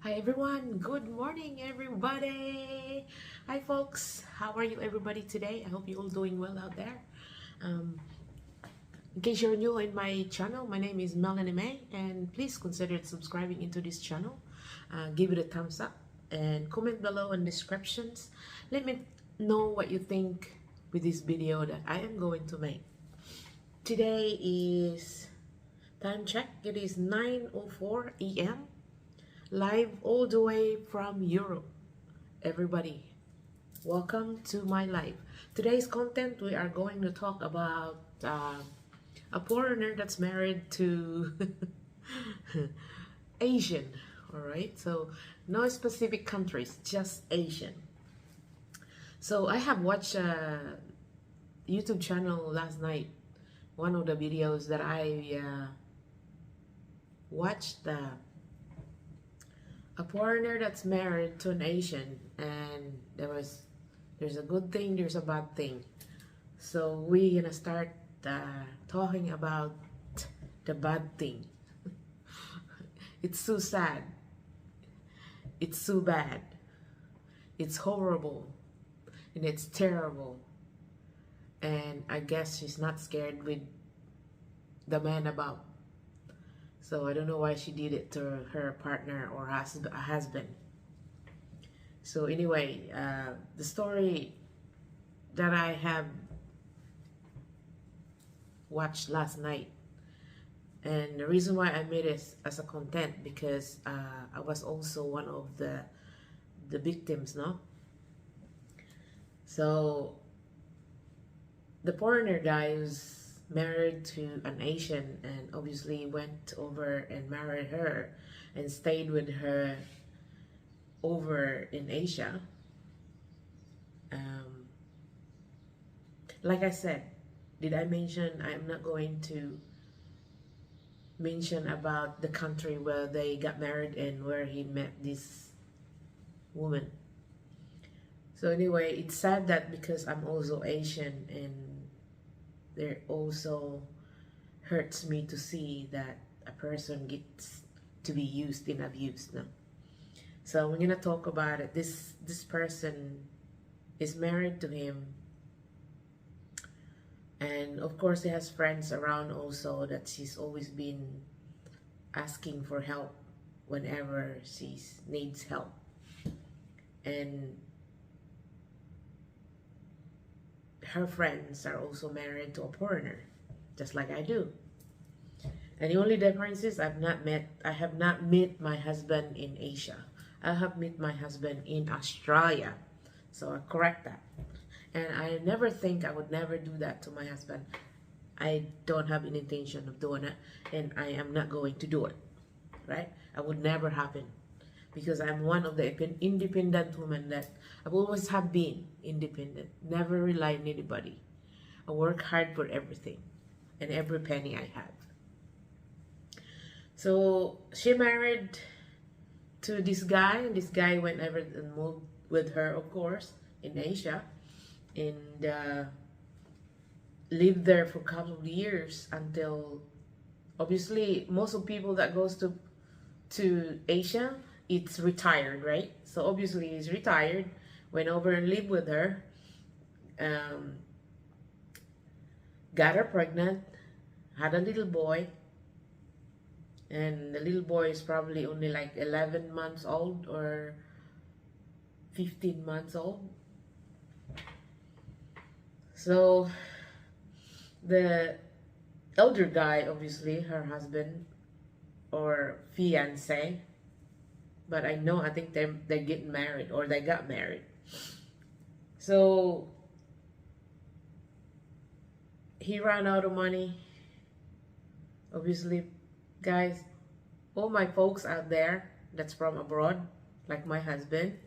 Hi everyone, good morning everybody. Hi folks, how are you everybody today? I hope you're all doing well out there. Um, in case you're new in my channel, my name is Melanie May, and please consider subscribing into this channel. Give it a thumbs up and comment below in descriptions. Let me know what you think with this video that I am going to make. Today is time check. It is 9:04 a.m. live all the way from Europe. Everybody, welcome to my live. Today's content, we are going to talk about a foreigner that's married to Asian. All right, so no specific countries, just Asian. So I have watched a YouTube channel last night. One of the videos that I watched, a foreigner that's married to an Asian, and there's a good thing, there's a bad thing. So we're gonna start talking about the bad thing. It's so sad, it's so bad, it's horrible, and it's terrible. And I guess she's not scared with the man about. So I don't know why she did it to her partner or husband. So anyway, the story that I have watched last night, and the reason why I made it as a content, because I was also one of the victims, no? So the foreigner guy was married to an Asian and obviously went over and married her and stayed with her over in Asia. Like I said, did I mention I'm not going to mention about the country where they got married and where he met this woman. So anyway, it's sad that because I'm also Asian, and there also hurts me to see that a person gets to be used and abused. No? So we're gonna talk about it. This person is married to him, and of course he has friends around also that she's always been asking for help whenever she needs help. And her friends are also married to a foreigner, just like I do. And the only difference is I have not met my husband in Asia. I have met my husband in Australia. So I correct that. And I never think I would never do that to my husband. I don't have any intention of doing it, and I am not going to do it. Right? I would never happen, because I'm one of the independent women that I've always have been independent, never rely on anybody. I work hard for everything and every penny I have. So she married to this guy, and this guy went over and moved with her, of course, in Asia, and lived there for a couple of years until, obviously, most of people that goes to Asia, it's retired, right? So obviously he's retired, went over and lived with her, got her pregnant, had a little boy, and the little boy is probably only like 11 months old or 15 months old. So the elder guy, obviously her husband or fiance, but I think they're getting married, or they got married. So he ran out of money. Obviously, guys, all my folks out there that's from abroad, like my husband,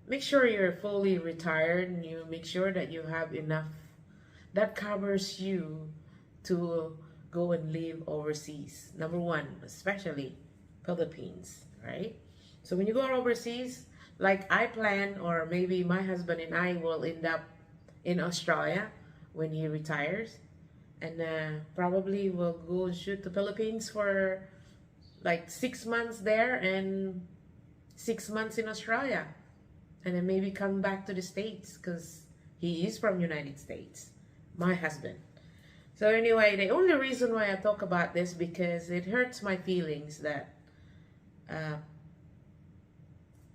make sure you're fully retired, and you make sure that you have enough that covers you to go and live overseas. Number one, especially Philippines, right? So when you go overseas, like I plan, or maybe my husband and I will end up in Australia when he retires, and probably we'll go shoot the Philippines for like 6 months there, and 6 months in Australia, and then maybe come back to the States because he is from United States, my husband. So anyway, the only reason why I talk about this because it hurts my feelings that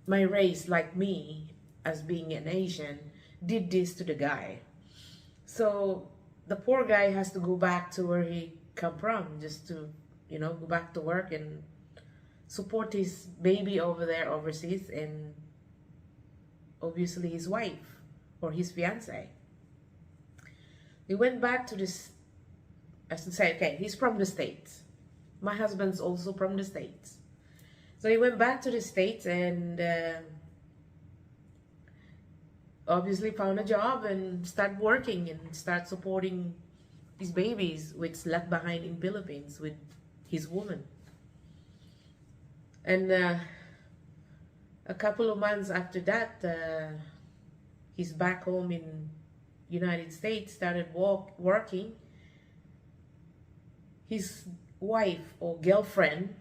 my race, like me, as being an Asian, did this to the guy. So the poor guy has to go back to where he come from just to, go back to work and support his baby over there overseas, and obviously his wife or his fiance. He went back to this, I should say, okay, he's from the States. My husband's also from the States. So he went back to the States and obviously found a job and started working and start supporting his babies, which left behind in Philippines with his woman. And a couple of months after that, he's back home in United States, started working. His wife or girlfriend,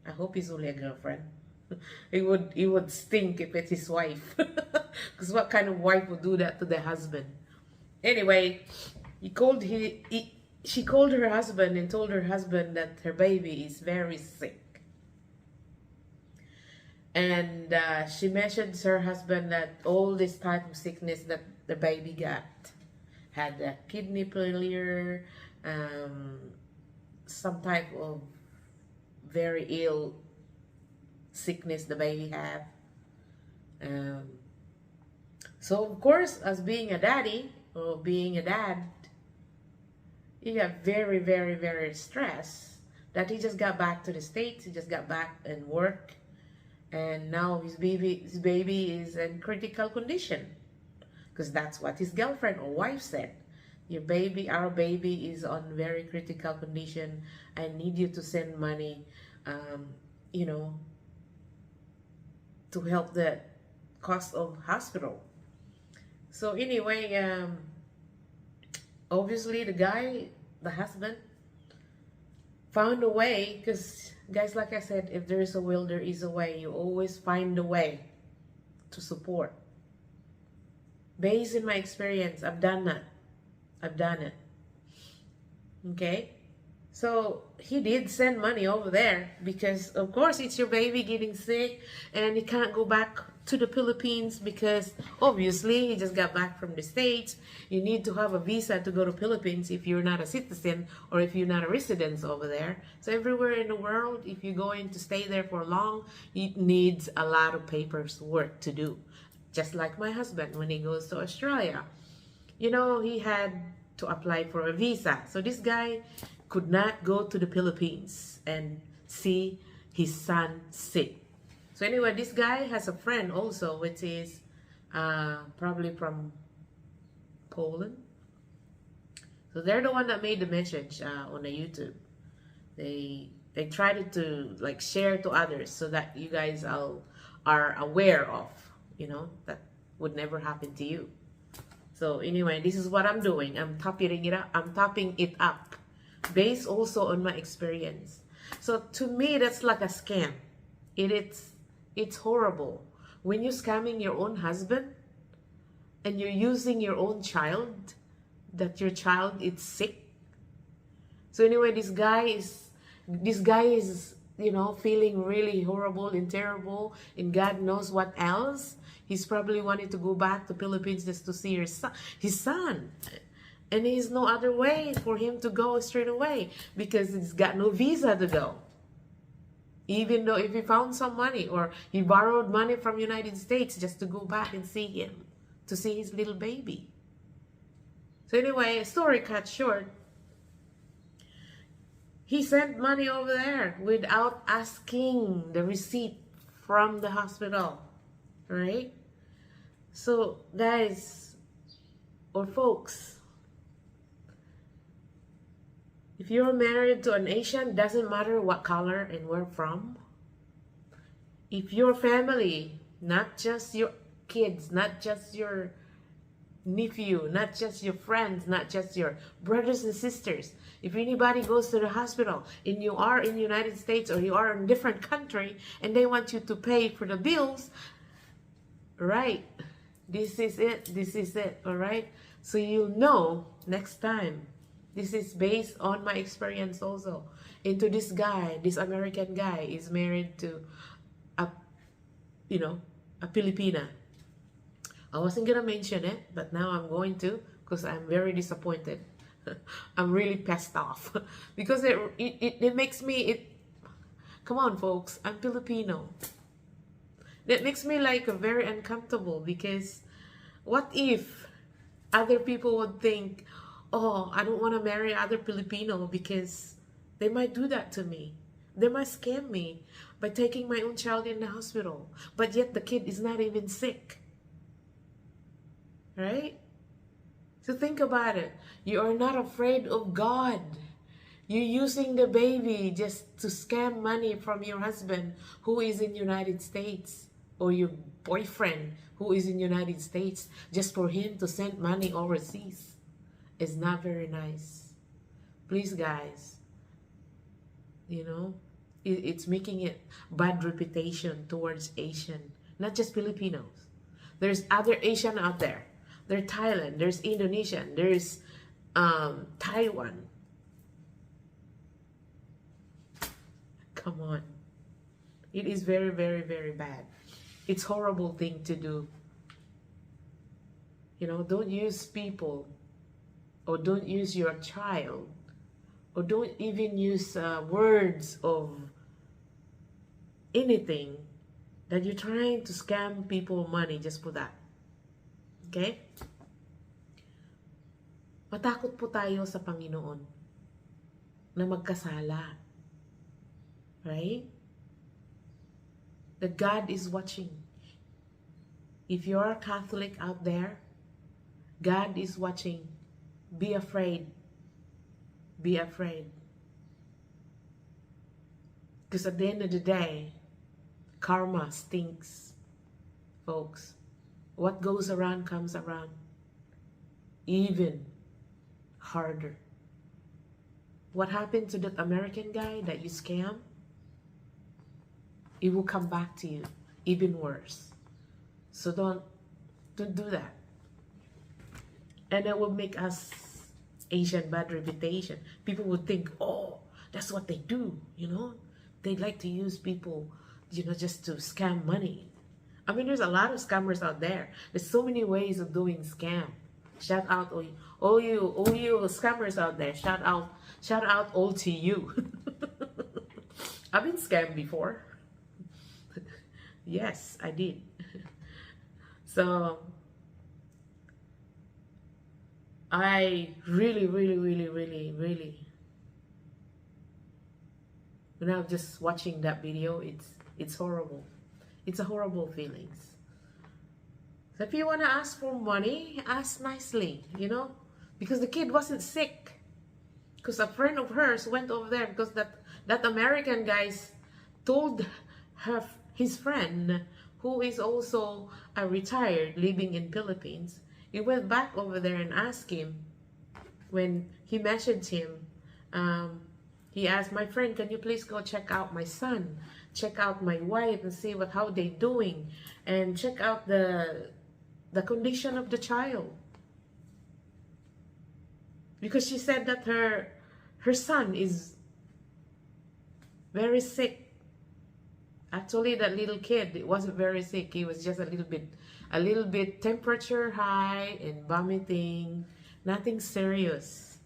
I hope he's only a girlfriend. It would stink if it's his wife. Because what kind of wife would do that to the husband? Anyway, she called her husband and told her husband that her baby is very sick. And she mentioned to her husband that all this type of sickness that the baby got, had a kidney failure, some type of very ill sickness the baby had. So of course, as being a daddy or being a dad, he got very, very, very stressed that he just got back to the States. He just got back and work, and now his baby is in critical condition, because that's what his girlfriend or wife said. Our baby is on very critical condition. I need you to send money, to help the cost of hospital. So anyway, obviously the husband, found a way, because guys, like I said, if there is a will, there is a way. You always find a way to support. Based in my experience, I've done that. Okay, so he did send money over there because of course it's your baby getting sick and he can't go back to the Philippines because obviously he just got back from the States. You need to have a visa to go to Philippines if you're not a citizen or if you're not a resident over there. So everywhere in the world, if you're going to stay there for long, it needs a lot of papers work to do. Just like my husband when he goes to Australia. He had to apply for a visa. So this guy could not go to the Philippines and see his son sick. So anyway, this guy has a friend also, which is probably from Poland. So they're the one that made the message on the YouTube. They tried to like share to others so that you guys all are aware of, that would never happen to you. So anyway, this is what I'm doing. I'm topping it up based also on my experience. So to me, that's like a scam. It's horrible when you're scamming your own husband and you're using your own child, that your child is sick. So anyway, this guy is feeling really horrible and terrible, and God knows what else. He's probably wanting to go back to Philippines just to see his son. And there's no other way for him to go straight away because he's got no visa to go. Even though if he found some money or he borrowed money from United States just to go back and see him, to see his little baby. So anyway, story cut short, he sent money over there without asking the receipt from the hospital, right? So guys, or folks, if you're married to an Asian, doesn't matter what color and where from. If your family, not just your kids, not just your nephew, not just your friends, not just your brothers and sisters. If anybody goes to the hospital and you are in the United States or you are in a different country and they want you to pay for the bills, right? This is it. This is it. All right. So you'll know next time. This is based on my experience also. Into this guy, this American guy is married to a, a Filipina. I wasn't gonna mention it, but now I'm going to because I'm very disappointed. I'm really pissed off because it makes me come on folks, I'm Filipino. That makes me like very uncomfortable because what if other people would think, oh, I don't want to marry other Filipino because they might do that to me. They might scam me by taking my own child in the hospital, but yet the kid is not even sick. Right? So think about it. You are not afraid of God. You're using the baby just to scam money from your husband who is in the United States, or your boyfriend who is in the United States, just for him to send money overseas. It's not very nice. Please guys, it's making it bad reputation towards Asian, not just Filipinos. There's other Asian out there. There's Thailand, there's Indonesian, there's Taiwan. Come on. It is very, very, very bad. It's a horrible thing to do. Don't use people, or don't use your child, or don't even use words of anything that you're trying to scam people money just for that. Okay? Matakot po tayo sa Panginoon na magkasala. Right? That God is watching. If you're Catholic out there, God is watching. Be afraid. Be afraid. Because at the end of the day, karma stinks, folks. What goes around comes around. Even harder. What happened to that American guy that you scam? It will come back to you even worse. So don't do that. And that will make us Asian bad reputation. People would think, oh, that's what they do, They like to use people, just to scam money. I mean, there's a lot of scammers out there. There's so many ways of doing scam. Shout out all you scammers out there. Shout out all to you. I've been scammed before. Yes, I did. So I really, when I'm just watching that video, it's horrible. It's a horrible feelings. So if you want to ask for money, ask nicely, because the kid wasn't sick. Because a friend of hers went over there because that American guy told his friend, who is also a retired living in Philippines, he went back over there and asked him, when he messaged him, he asked, my friend, can you please go check out my son, check out my wife and see how they doing, and check out the condition of the child. Because she said that her son is very sick. Actually, that little kid wasn't very sick. He was just a little bit temperature high and vomiting. Nothing serious.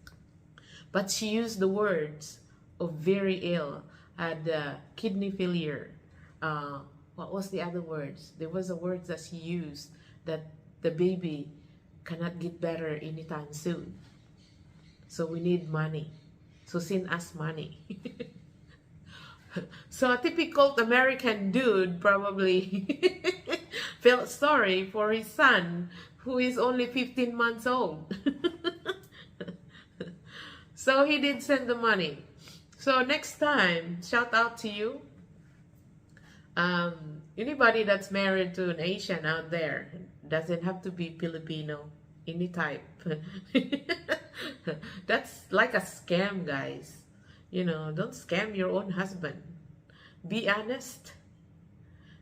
But she used the words of very ill, had kidney failure. What was the other words? There was a word that she used, that the baby cannot get better anytime soon. So we need money. So send us money. So a typical American dude probably felt sorry for his son, who is only 15 months old. So he did send the money. So next time, shout out to you. Anybody that's married to an Asian out there, doesn't have to be Filipino. any type. That's like a scam, guys. You know, don't scam your own husband. Be honest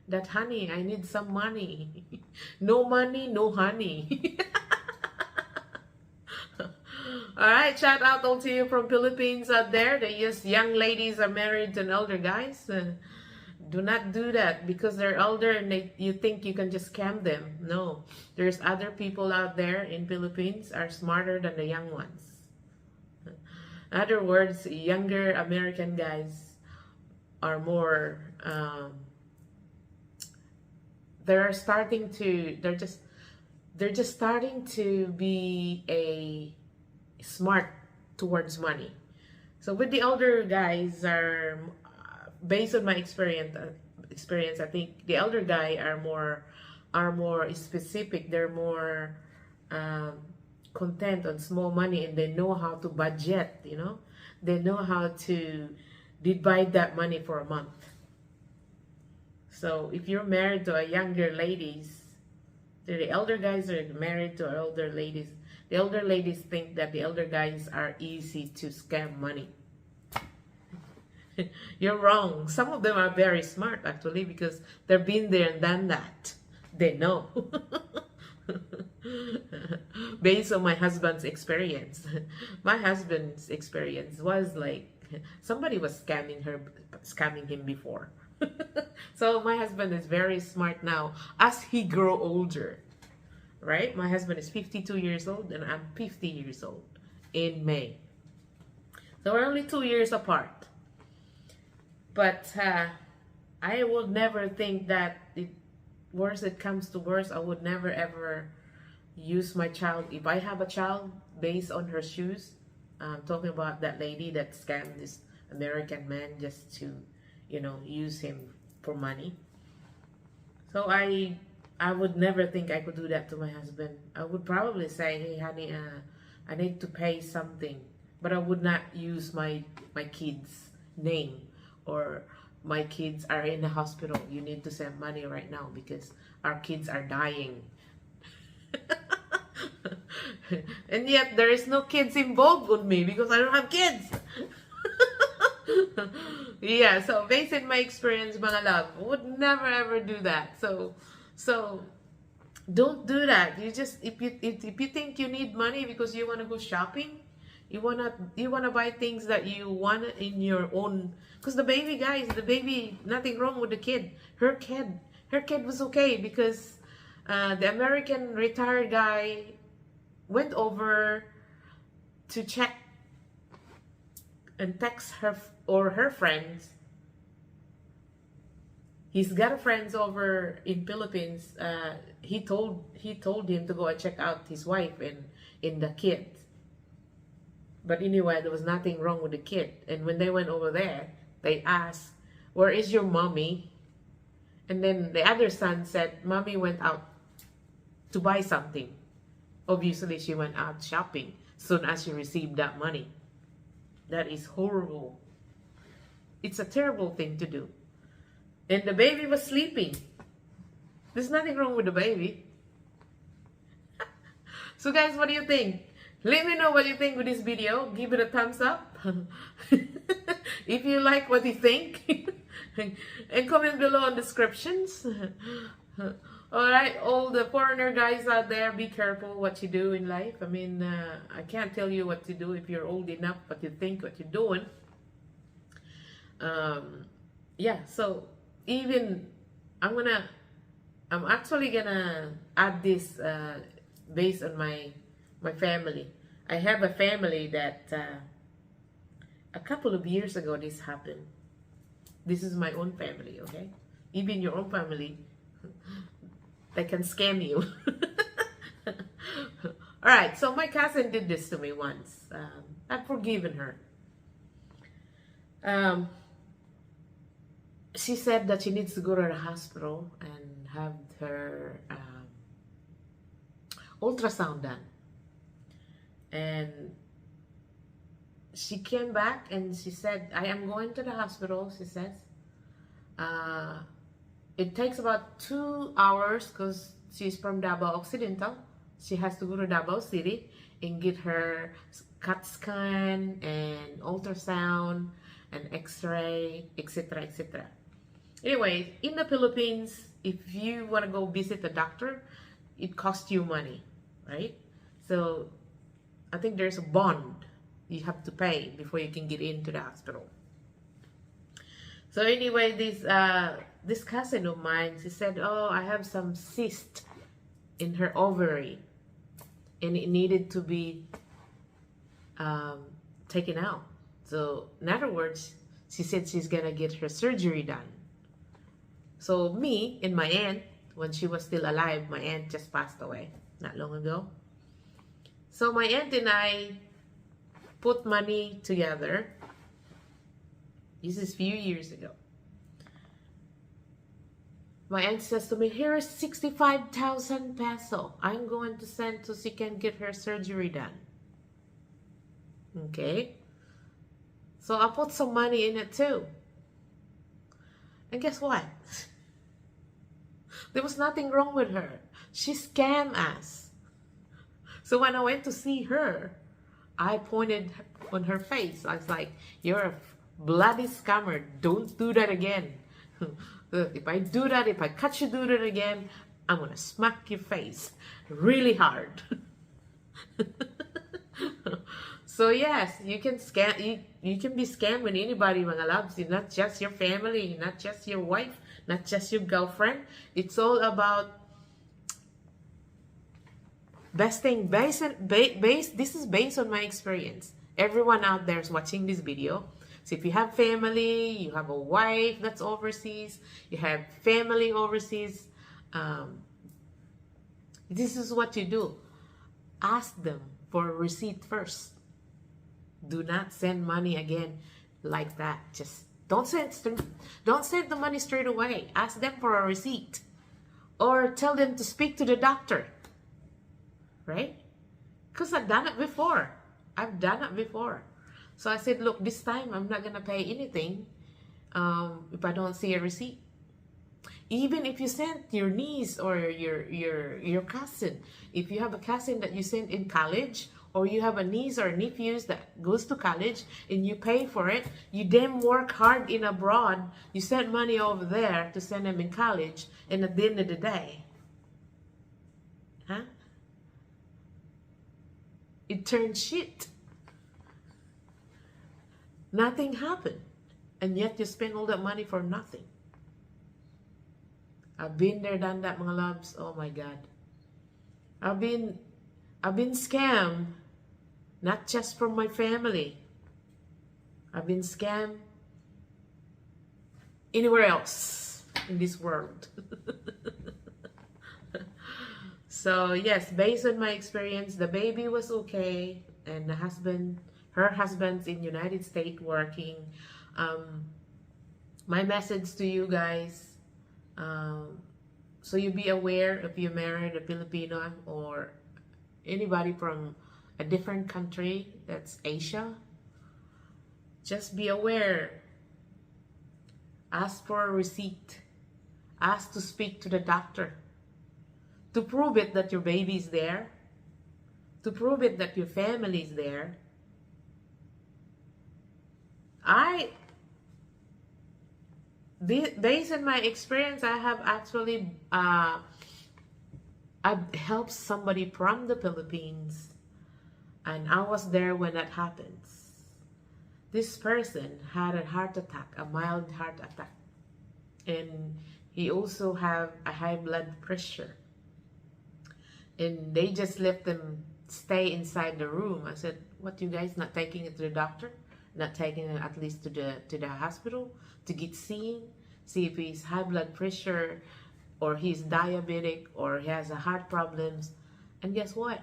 that, honey, I need some money. No money, no honey. All right, shout out all to you from Philippines out there. The yes, young ladies are married to elder guys. Do not do that because they're older and you think you can just scam them. No, there's other people out there in Philippines are smarter than the young ones. In other words, younger American guys are more. They're just starting to be a smart towards money. So with the older guys are, based on my experience, I think the elder guy are more specific. They're more content on small money, and they know how to budget. You know, they know how to divide that money for a month. So if you're married to a younger ladies, the elder guys are married to older ladies. The older ladies think that the elder guys are easy to scam money. You're wrong. Some of them are very smart, actually, because they've been there and done that. They know. Based on my husband's experience. My husband's experience was like somebody was scamming him before. So my husband is very smart now as he grow older. Right? My husband is 52 years old and I'm 50 years old in May. So we're only 2 years apart. But I would never think that worse it comes to worse, I would never ever use my child. If I have a child based on her shoes, talking about that lady that scammed this American man just to, you know, use him for money. So I would never think I could do that to my husband. I would probably say, hey, honey, I need to pay something. But I would not use my kid's name or my kids are in the hospital. You need to send money right now because our kids are dying. And yet there is no kids involved with me because I don't have kids. Yeah, so based on my experience, mga love, would never ever do that. So don't do that. You just if you think you need money because you want to go shopping, you wanna buy things that you want in your own. Because the baby, guys, nothing wrong with the kid. Her kid was okay because the American retired guy went over to check and text her or her friends. He's got friends over in Philippines. He told him to go and check out his wife and the kid. But anyway, there was nothing wrong with the kid. And when they went over there, they asked, "Where is your mommy?" And then the other son said, "Mommy went out to buy something." Obviously, she went out shopping soon as she received that money. That is horrible. It's a terrible thing to do. And the baby was sleeping. There's nothing wrong with the baby. So guys, what do you think? Let me know what you think with this video. Give it a thumbs up. If you like what you think. And comment below in descriptions. Alright, all the foreigner guys out there, be careful what you do in life. I mean, I can't tell you what to do if you're old enough, but you think what you're doing. Yeah, so even I'm actually gonna add this based on my family. I have a family that a couple of years ago this happened. This is my own family, okay? Even your own family, they can scam you. Alright, so my cousin did this to me once. I've forgiven her. She said that she needs to go to the hospital and have her ultrasound done. And she came back and she said, "I am going to the hospital," she says. It takes about 2 hours because she's from Davao Occidental. she has to go to Davao City and get her CAT scan and ultrasound and x-ray, etc., etc. Anyway, in the Philippines, if you want to go visit a doctor, it costs you money, right? So I think there's a bond you have to pay before you can get into the hospital. So anyway, this cousin of mine, she said, oh, I have some cyst in her ovary and it needed to be taken out. So in other words, she said she's gonna get her surgery done. So me and my aunt, when she was still alive, my aunt just passed away not long ago. So my aunt and I put money together. This is a few years ago. My aunt says to me, here is 65,000 peso. I'm going to send so she can get her surgery done. Okay. So I put some money in it too. And guess what? There was nothing wrong with her. She scammed us. So when I went to see her, I pointed on her face. I was like, you're a bloody scammer. Don't do that again. If I do that, if I catch you do that again, I'm going to smack your face really hard. So yes, you can scam. You can be scammed with anybody, mga loves. Not just your family, not just your wife, not just your girlfriend. It's all about best thing. This is based on my experience. Everyone out there is watching this video. So if you have family, you have a wife that's overseas, you have family overseas, this is what you do. Ask them for a receipt first. Do not send money again like that. Just don't send the money straight away. Ask them for a receipt. Or tell them to speak to the doctor. Right? Because I've done it before. So I said, look, this time I'm not going to pay anything if I don't see a receipt. Even if you sent your niece or your cousin, if you have a cousin that you sent in college, or you have a niece or nephews that goes to college and you pay for it, you then work hard in abroad, you send money over there to send them in college, and at the end of the day, it turns shit. Nothing happened. And yet you spend all that money for nothing. I've been there, done that, mga loves. Oh my God. I've been scammed. Not just from my family. I've been scammed anywhere else in this world. So yes, based on my experience, the baby was okay, and her husband's in United States working. My message to you guys, so you be aware if you married a Filipino or anybody from a different country that's Asia, just be aware. Ask for a receipt. Ask to speak to the doctor to prove it that your baby is there, to prove it that your family is there. Based on my experience, I have actually I've helped somebody from the Philippines, and I was there when that happens. This person had a heart attack, a mild heart attack, and he also have a high blood pressure, and they just let them stay inside the room. I said, what, you guys not taking it to the doctor? Not taking it at least to the hospital to get seen, see if he's high blood pressure or he's diabetic or he has a heart problems. And guess what?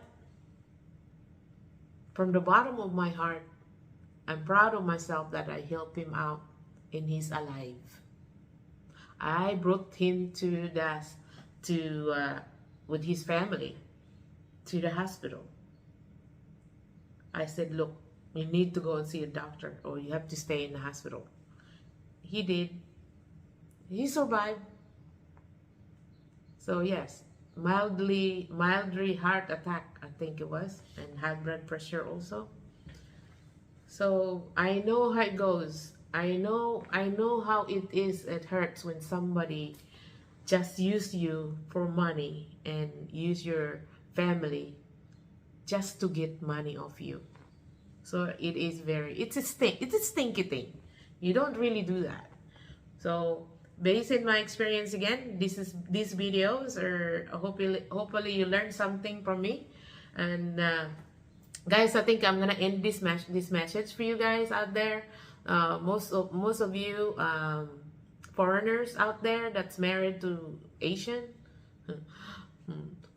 From the bottom of my heart, I'm proud of myself that I helped him out and he's alive. I brought him with his family to the hospital. I said, look, you need to go and see a doctor or you have to stay in the hospital. He did. He survived. So yes, mildly heart attack, I think it was, and high blood pressure also. So I know how it goes. I know how it is. It hurts when somebody just use you for money and use your family just to get money off you. So it's a stinky thing. You don't really do that. So based on my experience, again, these videos are hopefully you learn something from me. And guys, I think I'm gonna end this message for you guys out there. Most of you foreigners out there that's married to Asian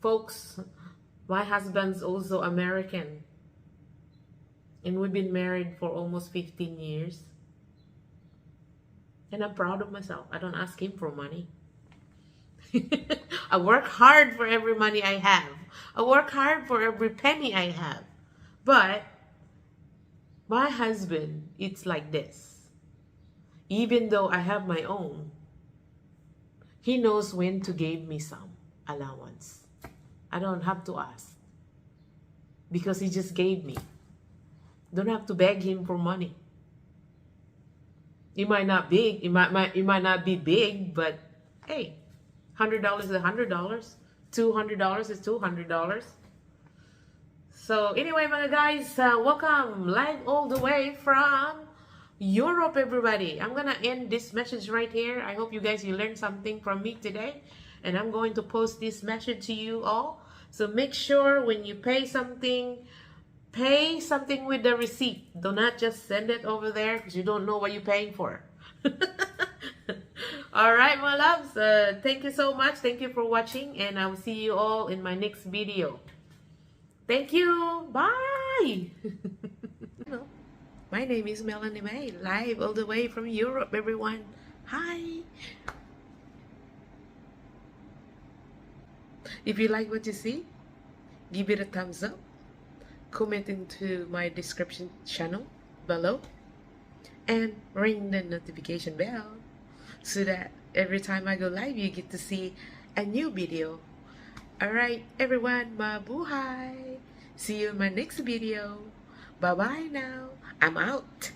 folks. My husband's also American, and we've been married for almost 15 years. And I'm proud of myself. I don't ask him for money. I work hard for every money I have. I work hard for every penny I have. But my husband, it's like this. Even though I have my own, he knows when to give me some allowance. I don't have to ask, because he just gave me. Don't have to beg him for money. It might not big. It might not be big, but hey, $100 is $100. $200 is $200. So anyway, mga guys, welcome live all the way from Europe, everybody. I'm gonna end this message right here. I hope you guys learned something from me today, and I'm going to post this message to you all. So make sure when you pay something with the receipt. Do not just send it over there because you don't know what you're paying for. All right, my loves. Thank you so much. Thank you for watching, and I will see you all in my next video. Thank you. Bye. My name is Melanie May, live all the way from Europe, everyone. Hi. If you like what you see, give it a thumbs up. Comment into my description channel below, and ring the notification bell so that every time I go live you get to see a new video. Alright everyone, mabuhay. See you in my next video. Bye bye now. I'm out.